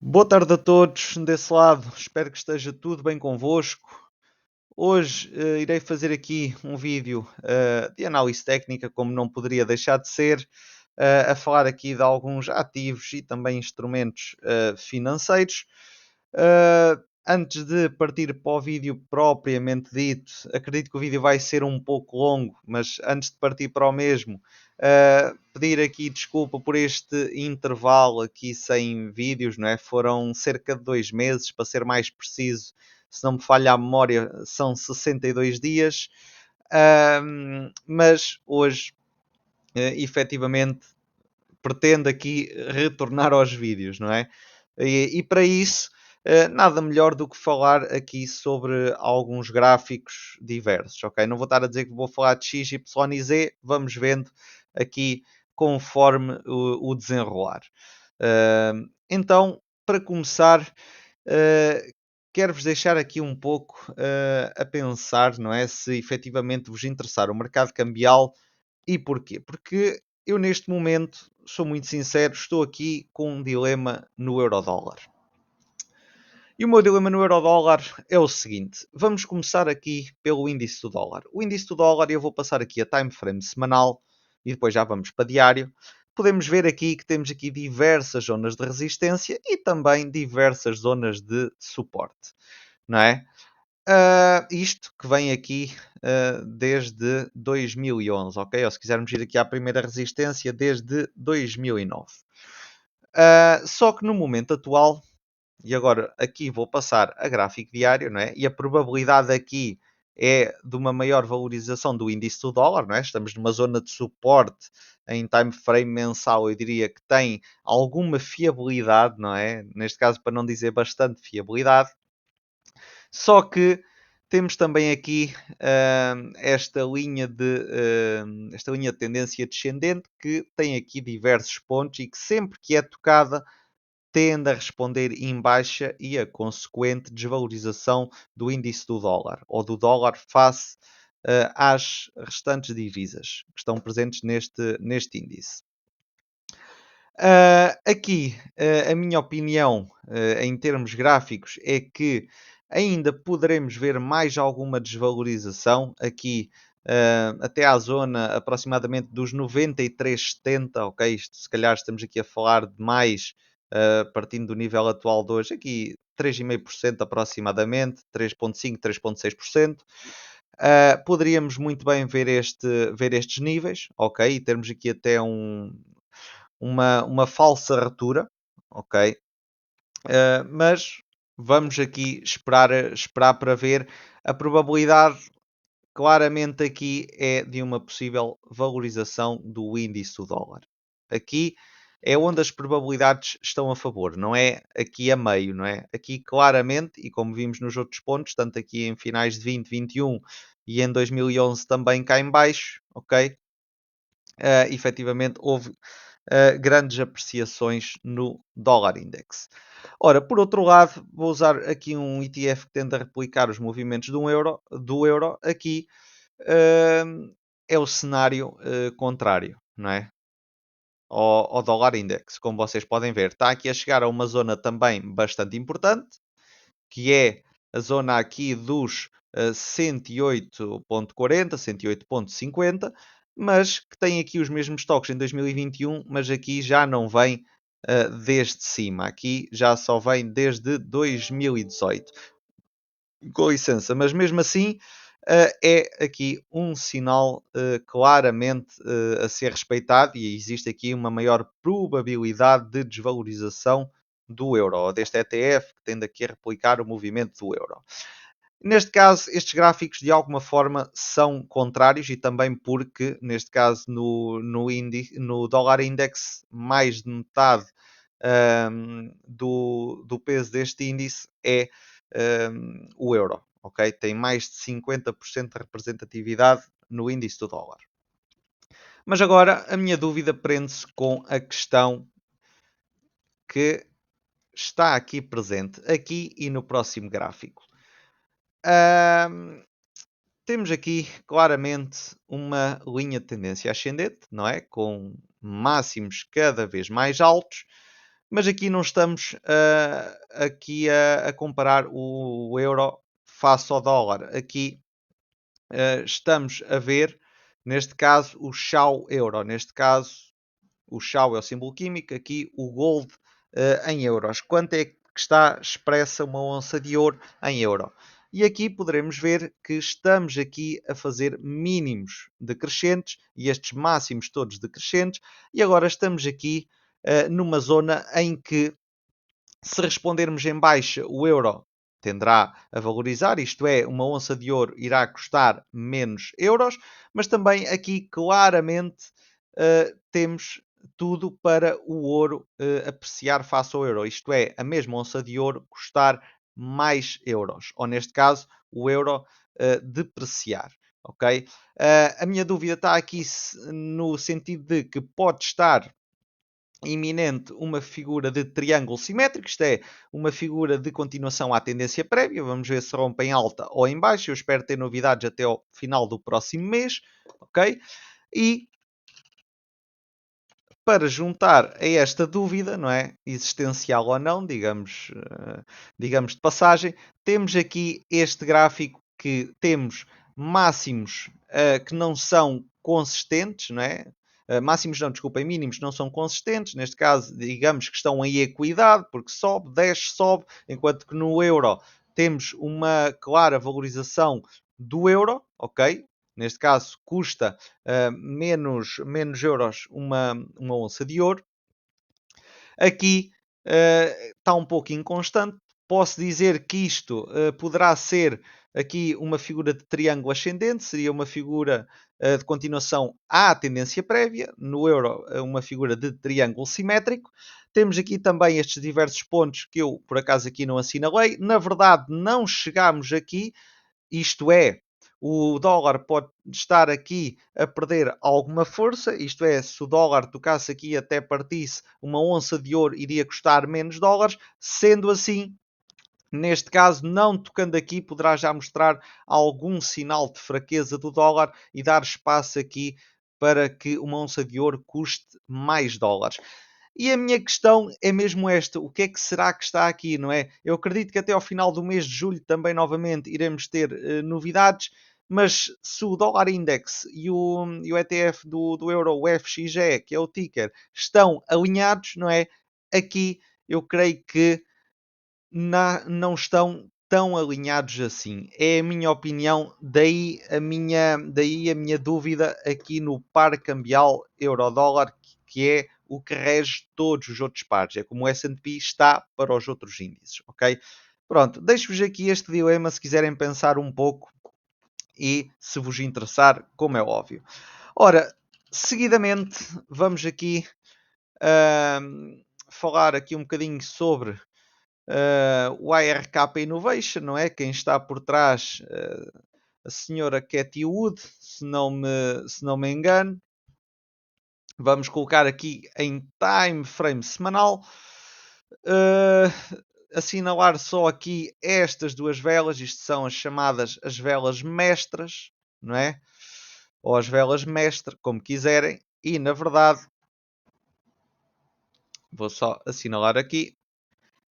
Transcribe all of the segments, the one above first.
Boa tarde a todos desse lado, espero que esteja tudo bem convosco. Hoje irei fazer aqui um vídeo de análise técnica, como não poderia deixar de ser, a falar aqui de alguns ativos e também instrumentos financeiros. Antes de partir para o vídeo propriamente dito, acredito que o vídeo vai ser um pouco longo, mas antes de partir para o mesmo, pedir aqui desculpa por este intervalo aqui sem vídeos, não é? Foram cerca de 2 meses, para ser mais preciso, se não me falha a memória, são 62 dias. Mas hoje, efetivamente, pretendo aqui retornar aos vídeos, não é? E para isso, nada melhor do que falar aqui sobre alguns gráficos diversos, ok? Não vou estar a dizer que vou falar de X, Y e Z, vamos vendo aqui conforme o desenrolar. Então, para começar, quero-vos deixar aqui um pouco a pensar, não é? Se efetivamente vos interessar o mercado cambial e porquê? Porque eu neste momento, sou muito sincero, estou aqui com um dilema no euro-dólar. E o meu dilema no euro-dólar é o seguinte: vamos começar aqui pelo índice do dólar. O índice do dólar, eu vou passar aqui a time frame semanal e depois já vamos para diário. Podemos ver aqui que temos aqui diversas zonas de resistência e também diversas zonas de suporte, não é? Isto que vem aqui desde 2011, ok? Ou se quisermos ir aqui à primeira resistência, desde 2009. Só que no momento atual, e agora aqui vou passar a gráfico diário, não é? E a probabilidade aqui é de uma maior valorização do índice do dólar, não é? Estamos numa zona de suporte em time frame mensal, eu diria que tem alguma fiabilidade, não é? Neste caso, para não dizer bastante fiabilidade. Só que temos também aqui esta linha de tendência descendente que tem aqui diversos pontos e que sempre que é tocada tende a responder em baixa e a consequente desvalorização do índice do dólar ou do dólar face às restantes divisas que estão presentes neste índice. Aqui, a minha opinião, em termos gráficos, é que ainda poderemos ver mais alguma desvalorização aqui, até à zona aproximadamente dos 93,70, ok? Isto, se calhar estamos aqui a falar de mais, partindo do nível atual de hoje, aqui 3,5% aproximadamente, 3,5%, 3,6%. Poderíamos muito bem ver estes níveis, ok? E termos aqui até uma falsa ruptura, ok? Mas vamos aqui esperar para ver. A probabilidade claramente aqui é de uma possível valorização do índice do dólar. Aqui é onde as probabilidades estão a favor, não é aqui a meio, não é? Aqui claramente, e como vimos nos outros pontos, tanto aqui em finais de 2021 e em 2011 também cá em baixo, ok? Efetivamente houve grandes apreciações no dólar index. Ora, por outro lado, vou usar aqui um ETF que tenta replicar os movimentos do euro. Aqui é o cenário contrário, não é? Ao dólar index, como vocês podem ver. Está aqui a chegar a uma zona também bastante importante, que é a zona aqui dos 108,40, 108,50, mas que tem aqui os mesmos toques em 2021, mas aqui já não vem desde cima. Aqui já só vem desde 2018. Com licença, mas mesmo assim é aqui um sinal claramente a ser respeitado e existe aqui uma maior probabilidade de desvalorização do euro, ou deste ETF que tende aqui a replicar o movimento do euro. Neste caso, estes gráficos de alguma forma são contrários e também porque, neste caso, no dólar index, mais de metade do peso deste índice é o euro, ok? Tem mais de 50% de representatividade no índice do dólar. Mas agora a minha dúvida prende-se com a questão que está aqui presente, aqui e no próximo gráfico. Temos aqui claramente uma linha de tendência ascendente, não é? Com máximos cada vez mais altos, mas aqui não estamos aqui a comparar o euro face ao dólar. Aqui estamos a ver, neste caso, o Chao euro. Neste caso, o Chao é o símbolo químico, aqui o gold em euros. Quanto é que está expressa uma onça de ouro em euro? E aqui poderemos ver que estamos aqui a fazer mínimos decrescentes e estes máximos todos decrescentes. E agora estamos aqui numa zona em que, se respondermos em baixa, o euro tenderá a valorizar, isto é, uma onça de ouro irá custar menos euros, mas também aqui claramente temos tudo para o ouro apreciar face ao euro, isto é, a mesma onça de ouro custar mais euros, ou neste caso, o euro depreciar. Ok? A minha dúvida está aqui no sentido de que pode estar iminente uma figura de triângulo simétrico, isto é, uma figura de continuação à tendência prévia. Vamos ver se rompe em alta ou em baixa. Eu espero ter novidades até ao final do próximo mês, ok? E para juntar a esta dúvida, não é? Existencial ou não, digamos de passagem, temos aqui este gráfico que temos máximos que não são consistentes, não é? Máximos não, desculpem, mínimos não são consistentes, neste caso, digamos que estão em equidade, porque sobe, desce, sobe, enquanto que no euro temos uma clara valorização do euro, ok? Neste caso, custa menos euros uma onça de ouro. Aqui está um pouco inconstante. Posso dizer que isto poderá ser aqui uma figura de triângulo ascendente, seria uma figura de continuação à tendência prévia. No euro, uma figura de triângulo simétrico. Temos aqui também estes diversos pontos que eu, por acaso, aqui não assinalei. Na verdade, não chegámos aqui, isto é, o dólar pode estar aqui a perder alguma força, isto é, se o dólar tocasse aqui até partisse, uma onça de ouro iria custar menos dólares, sendo assim, neste caso, não tocando aqui, poderá já mostrar algum sinal de fraqueza do dólar e dar espaço aqui para que uma onça de ouro custe mais dólares. E a minha questão é mesmo esta: o que é que será que está aqui, não é? Eu acredito que até ao final do mês de julho também novamente iremos ter novidades, mas se o dólar index e o ETF do euro, o FXE, que é o ticker, estão alinhados, não é? Aqui eu creio que não estão tão alinhados assim. É a minha opinião, daí a minha dúvida aqui no par cambial euro-dólar, que é o que rege todos os outros pares. É como o S&P está para os outros índices, ok? Pronto, deixo-vos aqui este dilema se quiserem pensar um pouco e se vos interessar, como é óbvio. Ora, seguidamente vamos aqui falar aqui um bocadinho sobre o ARK Innovation, não é? Quem está por trás, a senhora Cathy Wood, se não me engano. Vamos colocar aqui em time frame semanal. Uh, Assinalar só aqui estas duas velas. Isto são as chamadas as velas mestras, não é? Ou as velas mestre, como quiserem. E, na verdade, vou só assinalar aqui.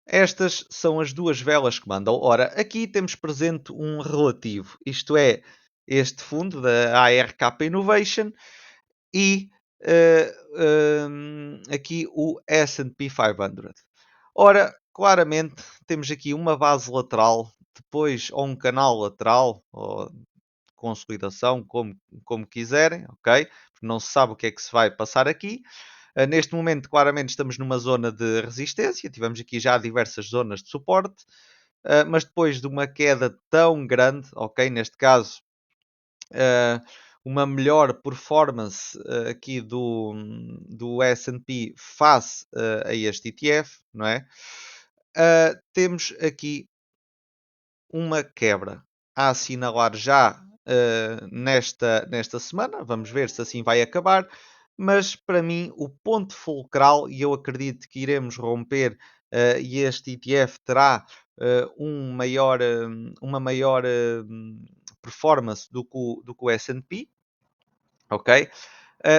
Estas são as duas velas que mandam. Ora, aqui temos presente um relativo. Isto é, este fundo da ARK Innovation e aqui o S&P 500. Ora, claramente temos aqui uma base lateral, depois ou um canal lateral, ou consolidação, como quiserem, ok? Não se sabe o que é que se vai passar aqui. Neste momento, claramente, estamos numa zona de resistência. Tivemos aqui já diversas zonas de suporte, mas depois de uma queda tão grande, ok? Neste caso, uma melhor performance aqui do S&P face a este ETF, não é? Temos aqui uma quebra a assinalar já nesta semana. Vamos ver se assim vai acabar. Mas para mim, o ponto fulcral, e eu acredito que iremos romper, e este ETF terá uma maior performance do que o S&P, ok?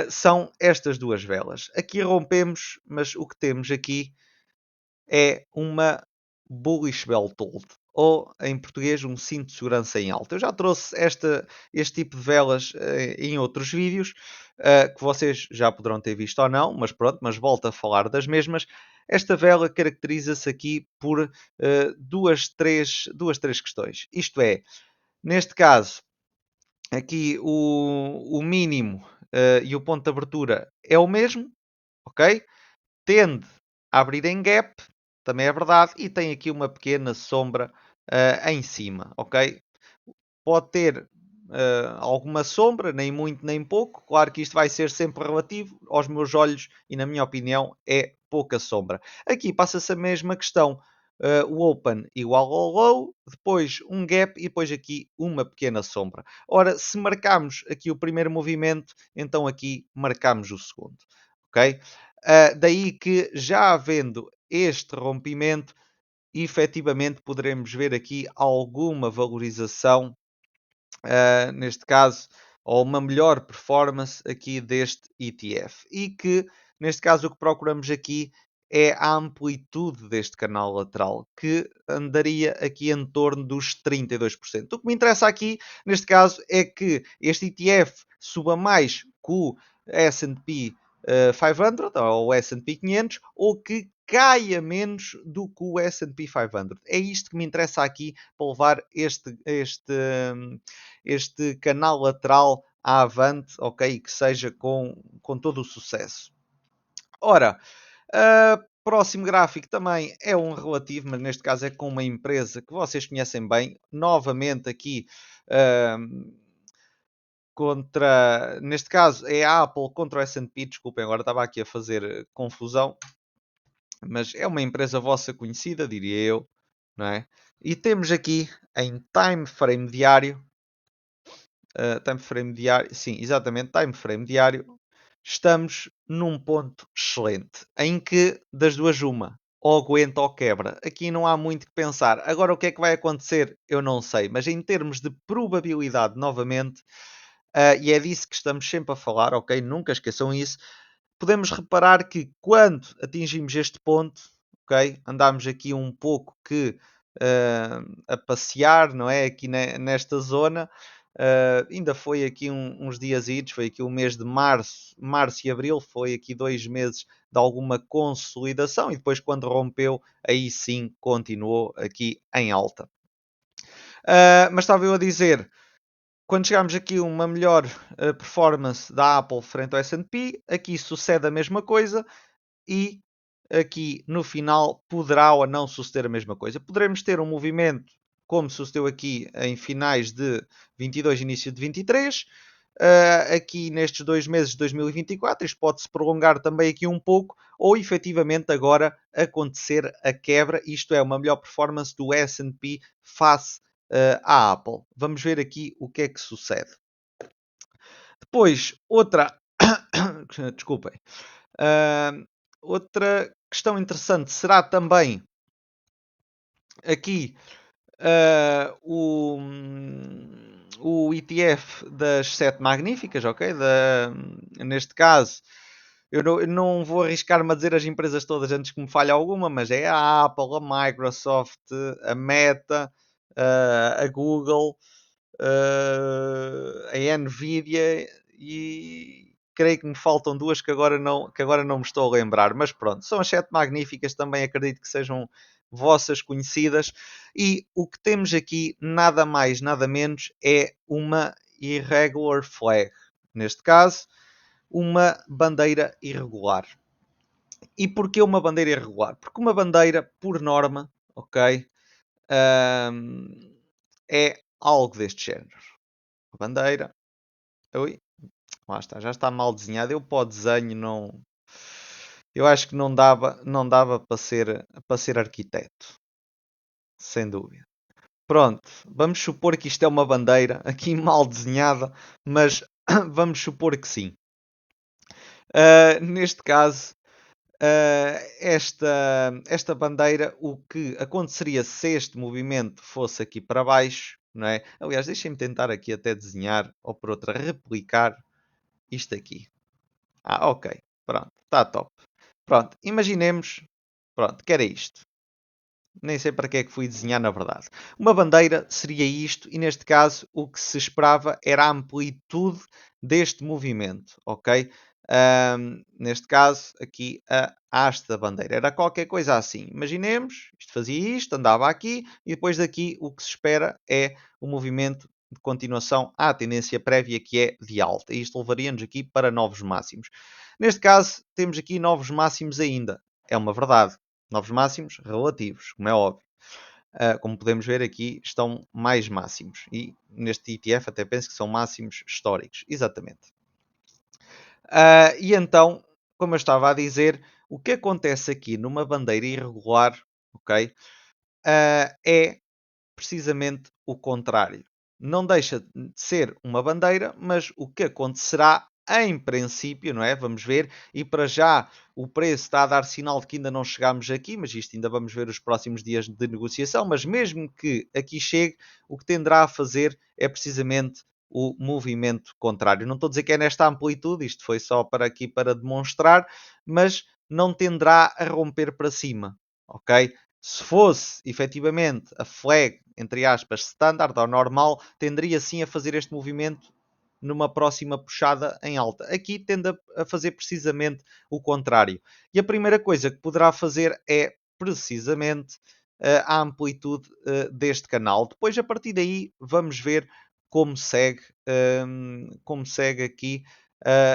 São estas duas velas. Aqui rompemos, mas o que temos aqui é uma bullish belt hold, ou em português um cinto de segurança em alta. Eu já trouxe este tipo de velas em outros vídeos, que vocês já poderão ter visto ou não, mas pronto, mas volto a falar das mesmas. Esta vela caracteriza-se aqui por duas, três questões. Isto é, neste caso, aqui o mínimo e o ponto de abertura é o mesmo, ok? Tende a abrir em gap, também é verdade, e tem aqui uma pequena sombra em cima, ok? Pode ter alguma sombra, nem muito nem pouco. Claro que isto vai ser sempre relativo. Aos meus olhos e na minha opinião é pouca sombra. Aqui passa-se a mesma questão. O open igual ao low, depois um gap e depois aqui uma pequena sombra. Ora, se marcarmos aqui o primeiro movimento, então aqui marcamos o segundo. Ok? Daí que já havendo este rompimento, efetivamente poderemos ver aqui alguma valorização neste caso, ou uma melhor performance aqui deste ETF. E que, neste caso, o que procuramos aqui é a amplitude deste canal lateral, que andaria aqui em torno dos 32%. O que me interessa aqui, neste caso, é que este ETF suba mais que o S&P 500 ou o S&P 500 ou que caia menos do que o S&P 500. É isto que me interessa aqui para levar este canal lateral à avante, ok? Que seja com todo o sucesso. Ora, próximo gráfico também é um relativo, mas neste caso é com uma empresa que vocês conhecem bem. Novamente aqui contra, neste caso é a Apple contra o S&P, desculpem, agora estava aqui a fazer confusão, mas é uma empresa vossa conhecida, diria eu, não é? E temos aqui em time frame diário, time frame diário, sim, exatamente, time frame diário, estamos num ponto excelente, em que das duas uma, ou aguenta ou quebra. Aqui não há muito que pensar. Agora o que é que vai acontecer? Eu não sei, mas em termos de probabilidade, novamente, e é disso que estamos sempre a falar, ok? Nunca esqueçam isso. Podemos reparar que quando atingimos este ponto, ok? Andámos aqui um pouco que a passear, não é? Aqui nesta zona. Ainda foi aqui uns diazitos, foi aqui o mês de março e abril, foi aqui 2 meses de alguma consolidação e depois quando rompeu, aí sim continuou aqui em alta. Mas estava eu a dizer, quando chegamos aqui a uma melhor performance da Apple frente ao S&P, aqui sucede a mesma coisa e aqui no final poderá ou não suceder a mesma coisa. Poderemos ter um movimento como sucedeu aqui em finais de 22 e início de 23. Aqui nestes 2 meses de 2024, isto pode-se prolongar também aqui um pouco, ou efetivamente agora acontecer a quebra, isto é, uma melhor performance do S&P face à Apple. Vamos ver aqui o que é que sucede. Depois, outra... Desculpem. Outra questão interessante será também aqui o ETF das 7 magníficas, ok? Neste caso, eu não vou arriscar-me a dizer as empresas todas antes que me falhe alguma, mas é a Apple, a Microsoft, a Meta, a Google, a Nvidia e creio que me faltam duas que agora não me estou a lembrar, mas pronto, são as 7 magníficas, também acredito que sejam vossas conhecidas, e o que temos aqui nada mais, nada menos é uma irregular flag, neste caso, uma bandeira irregular. E porquê uma bandeira irregular? Porque uma bandeira, por norma, ok, é algo deste género. A bandeira, ui, lá está, já está mal desenhado. Eu para o desenho não. Eu acho que não dava para ser arquiteto. Sem dúvida. Pronto, vamos supor que isto é uma bandeira aqui mal desenhada, mas vamos supor que sim. Neste caso, esta bandeira, o que aconteceria se este movimento fosse aqui para baixo, não é? Aliás, deixem-me tentar aqui até desenhar, ou por outra, replicar isto aqui. Ok. Pronto. Está top. Pronto. Imaginemos, Pronto, que era isto. Nem sei para que é que fui desenhar, na verdade. Uma bandeira seria isto, e neste caso o que se esperava era a amplitude deste movimento, ok? Neste caso, aqui a haste da bandeira. Era qualquer coisa assim. Imaginemos, isto fazia isto, andava aqui, e depois daqui o que se espera é o movimento de continuação à tendência prévia, que é de alta. E isto levaria-nos aqui para novos máximos. Neste caso, temos aqui novos máximos ainda. É uma verdade. Novos máximos relativos, como é óbvio. Como podemos ver aqui, estão mais máximos. E neste ETF até penso que são máximos históricos. Exatamente. E então, como eu estava a dizer, o que acontece aqui numa bandeira irregular, ok, é precisamente o contrário. Não deixa de ser uma bandeira, mas o que acontecerá em princípio, não é? Vamos ver, e para já o preço está a dar sinal de que ainda não chegámos aqui, mas isto ainda vamos ver os próximos dias de negociação, mas mesmo que aqui chegue, o que tenderá a fazer é precisamente o movimento contrário. Não estou a dizer que é nesta amplitude, isto foi só para aqui para demonstrar, mas não tenderá a romper para cima, ok? Se fosse efetivamente a flag, entre aspas, standard ou normal, tenderia sim a fazer este movimento numa próxima puxada em alta. Aqui tende a fazer precisamente o contrário. E a primeira coisa que poderá fazer é precisamente a amplitude deste canal. Depois, a partir daí, vamos ver como segue aqui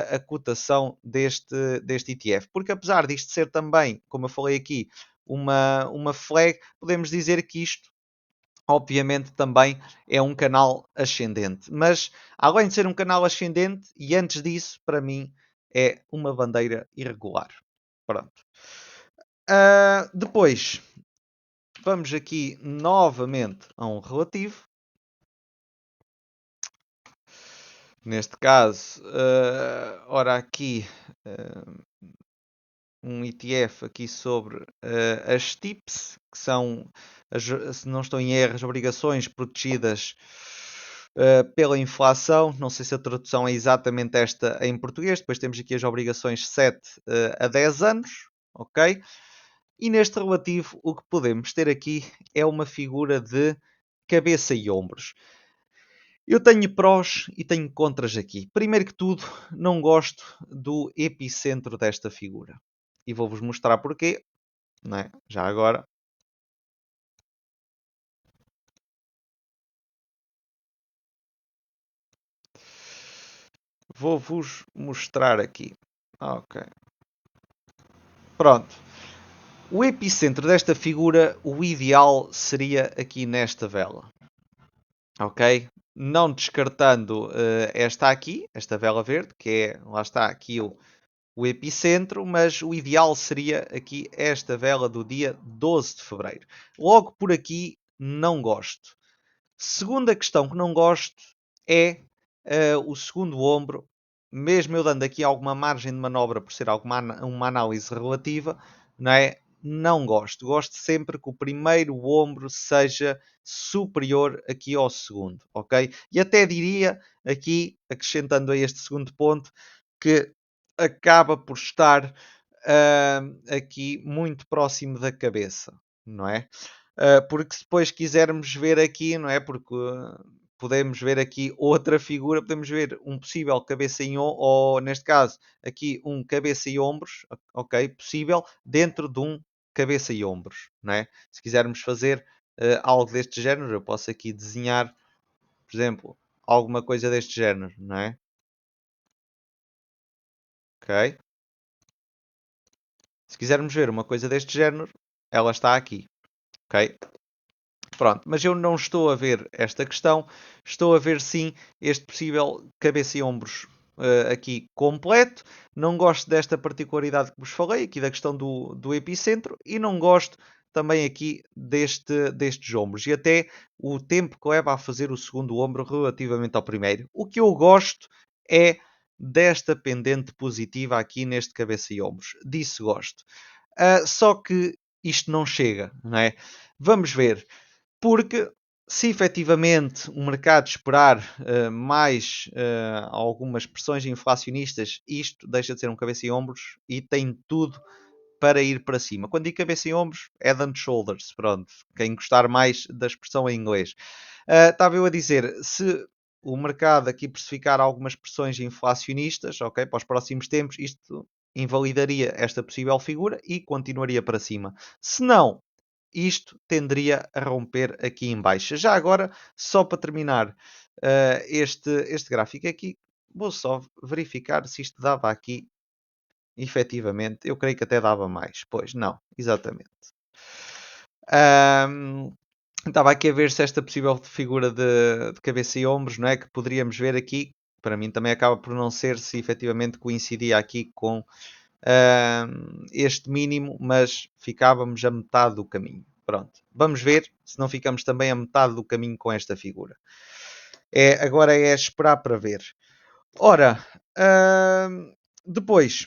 a cotação deste ETF. Porque apesar disto ser também, como eu falei aqui, uma flag, podemos dizer que isto obviamente também é um canal ascendente. Mas além de ser um canal ascendente, e antes disso, para mim, é uma bandeira irregular. Pronto. Depois, vamos aqui novamente a um relativo. Neste caso, ora aqui, um ETF aqui sobre as TIPS, que são, se não estou em erro, as obrigações protegidas pela inflação. Não sei se a tradução é exatamente esta em português. Depois temos aqui as obrigações 7 a 10 anos, ok? E neste relativo, o que podemos ter aqui é uma figura de cabeça e ombros. Eu tenho prós e tenho contras aqui. Primeiro que tudo, não gosto do epicentro desta figura. E vou-vos mostrar porquê, não é? Já agora. Vou-vos mostrar aqui. Ok. Pronto. O epicentro desta figura, o ideal seria aqui nesta vela. Ok? Não descartando esta aqui, esta vela verde, que é, lá está, aqui o epicentro, mas o ideal seria aqui esta vela do dia 12 de fevereiro. Logo por aqui, não gosto. Segunda questão que não gosto é o segundo ombro, mesmo eu dando aqui alguma margem de manobra por ser uma análise relativa, não é? Não gosto. Gosto sempre que o primeiro ombro seja superior aqui ao segundo, ok? E até diria aqui, acrescentando a este segundo ponto, que acaba por estar aqui muito próximo da cabeça, não é? Porque se depois quisermos ver aqui, não é? Porque podemos ver aqui outra figura, podemos ver um possível cabeça em ombros, ou neste caso, aqui um cabeça e ombros, ok? Possível, dentro de um cabeça e ombros, não é? Se quisermos fazer algo deste género, eu posso aqui desenhar, por exemplo, alguma coisa deste género, não é? Ok? Se quisermos ver uma coisa deste género, ela está aqui, ok? Pronto, mas eu não estou a ver esta questão, estou a ver sim este possível cabeça e ombros aqui completo. Não gosto desta particularidade que vos falei, aqui da questão do epicentro, e não gosto também aqui destes ombros, e até o tempo que leva a fazer o segundo ombro relativamente ao primeiro. O que eu gosto é desta pendente positiva aqui neste cabeça e ombros, disso gosto. Só que isto não chega, não é? Vamos ver. Porque se efetivamente o mercado esperar mais algumas pressões inflacionistas, isto deixa de ser um cabeça e ombros e tem tudo para ir para cima. Quando digo cabeça e ombros, head and shoulders, pronto, quem gostar mais da expressão em inglês. Estava eu a dizer, se o mercado aqui precificar algumas pressões inflacionistas, ok, para os próximos tempos, isto invalidaria esta possível figura e continuaria para cima. Se não, isto tenderia a romper aqui em baixa. Já agora, só para terminar este gráfico aqui, vou só verificar se isto dava aqui, efetivamente. Eu creio que até dava mais. Pois, não, exatamente. Estava aqui a ver se esta possível figura de cabeça e ombros, não é? Que poderíamos ver aqui, para mim também acaba por não ser se efetivamente coincidia aqui com este mínimo, mas ficávamos a metade do caminho. Pronto, vamos ver se não ficamos também a metade do caminho com esta figura. Agora é esperar para ver. Ora, depois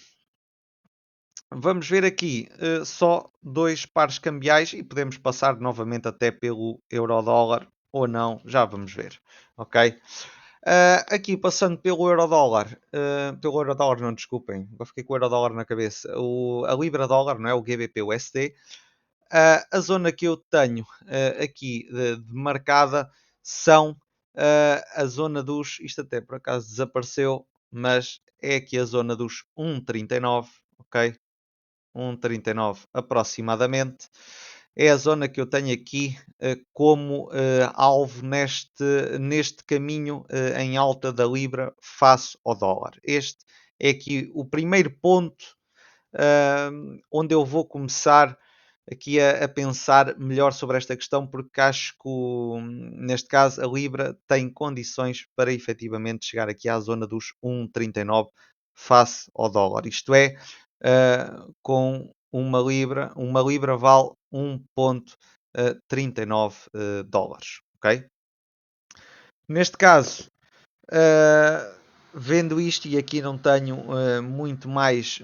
vamos ver aqui só dois pares cambiais e podemos passar novamente até pelo euro-dólar ou não, já vamos ver, ok? Aqui passando pelo euro-dólar não, desculpem, agora fiquei com o euro-dólar na cabeça, a libra-dólar, não é? O GBP-USD, a zona que eu tenho aqui de marcada são a zona dos, isto até por acaso desapareceu, mas é aqui a zona dos 1,39, ok? 1,39 aproximadamente. É a zona que eu tenho aqui como alvo neste caminho em alta da Libra face ao dólar. Este é aqui o primeiro ponto onde eu vou começar aqui a pensar melhor sobre esta questão, porque acho que, neste caso, a Libra tem condições para efetivamente chegar aqui à zona dos 1,39 face ao dólar. Isto é, com uma Libra vale 1,39 dólares. Ok? Neste caso, vendo isto, e aqui não tenho muito mais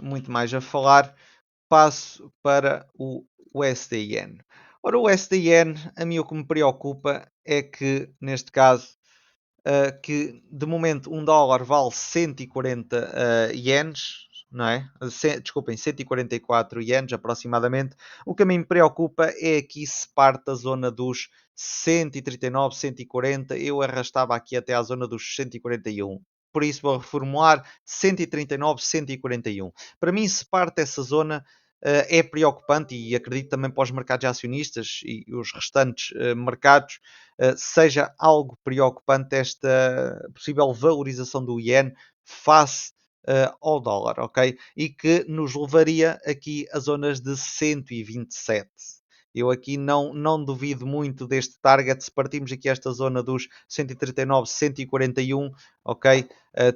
a falar, passo para o SDN. Ora, o SDN, a mim o que me preocupa é que, neste caso, que de momento um dólar vale 140 ienes, não é? Desculpem, 144 ienes aproximadamente. O que a mim me preocupa é aqui se parte da zona dos 139, 140. Eu arrastava aqui até à zona dos 141. Por isso vou reformular 139, 141. Para mim, se parte essa zona, é preocupante e acredito também para os mercados acionistas e os restantes mercados, seja algo preocupante esta possível valorização do iene face ao dólar, ok? E que nos levaria aqui a zonas de 127. Eu aqui não duvido muito deste target. Se partimos aqui esta zona dos 139, 141, ok?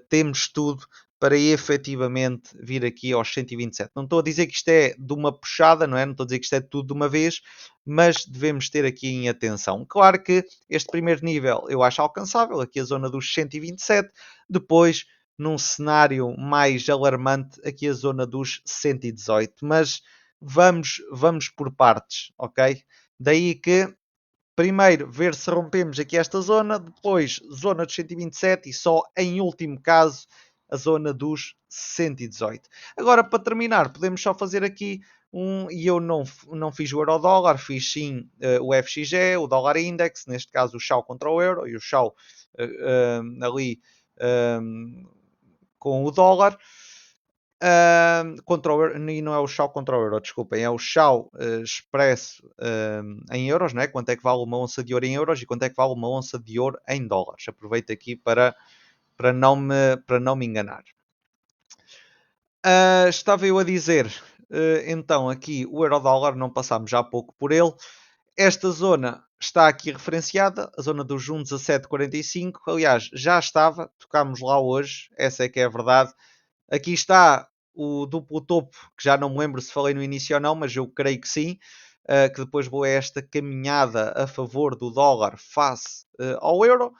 Temos tudo para efetivamente vir aqui aos 127. Não estou a dizer que isto é de uma puxada, não é? Não estou a dizer que isto é tudo de uma vez, mas devemos ter aqui em atenção. Claro que este primeiro nível eu acho alcançável, aqui a zona dos 127, depois num cenário mais alarmante, aqui a zona dos 118, mas vamos por partes, ok? Daí que primeiro ver se rompemos aqui esta zona, depois zona dos 127 e só em último caso a zona dos 118. Agora para terminar podemos só fazer aqui e eu não fiz o euro-dólar, fiz sim o FXE, o dólar index, neste caso o Chao contra o euro e o Chao ali com o dólar. Contra o euro, e não é o Chao contra o euro, desculpem, é o Chao expresso em euros, né? Quanto é que vale uma onça de ouro em euros e quanto é que vale uma onça de ouro em dólares. Aproveito aqui para não me enganar. Estava eu a dizer, então aqui o euro-dólar, não passámos já há pouco por ele. Esta zona está aqui referenciada, a zona dos 1,1745. Aliás, já estava, tocámos lá hoje, essa é que é a verdade. Aqui está o duplo topo, que já não me lembro se falei no início ou não, mas eu creio que sim, que depois vou a esta caminhada a favor do dólar face ao euro.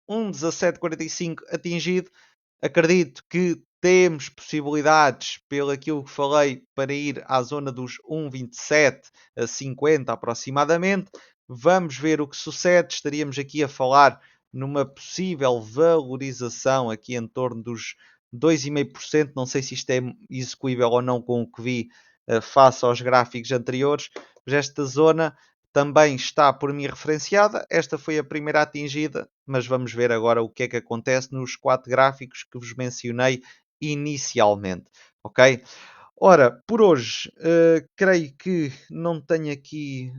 1,1745 atingido. Acredito que temos possibilidades, pelo aquilo que falei, para ir à zona dos 1,27 a 50 aproximadamente. Vamos ver o que sucede. Estaríamos aqui a falar numa possível valorização aqui em torno dos 2,5%. Não sei se isto é execuível ou não com o que vi face aos gráficos anteriores, mas esta zona também está por mim referenciada. Esta foi a primeira atingida, mas vamos ver agora o que é que acontece nos 4 gráficos que vos mencionei inicialmente, ok? Ora, por hoje, creio que não tenho aqui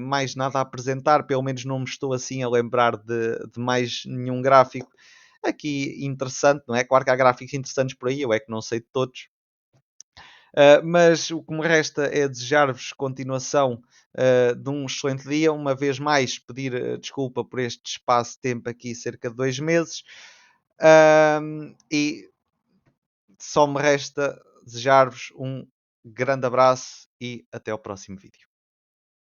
mais nada a apresentar, pelo menos não me estou assim a lembrar de mais nenhum gráfico aqui interessante, não é? Claro que há gráficos interessantes por aí, eu é que não sei de todos. Mas o que me resta é desejar-vos continuação de um excelente dia. Uma vez mais, pedir desculpa por este espaço de tempo aqui, cerca de 2 meses. E só me resta desejar-vos um grande abraço e até ao próximo vídeo.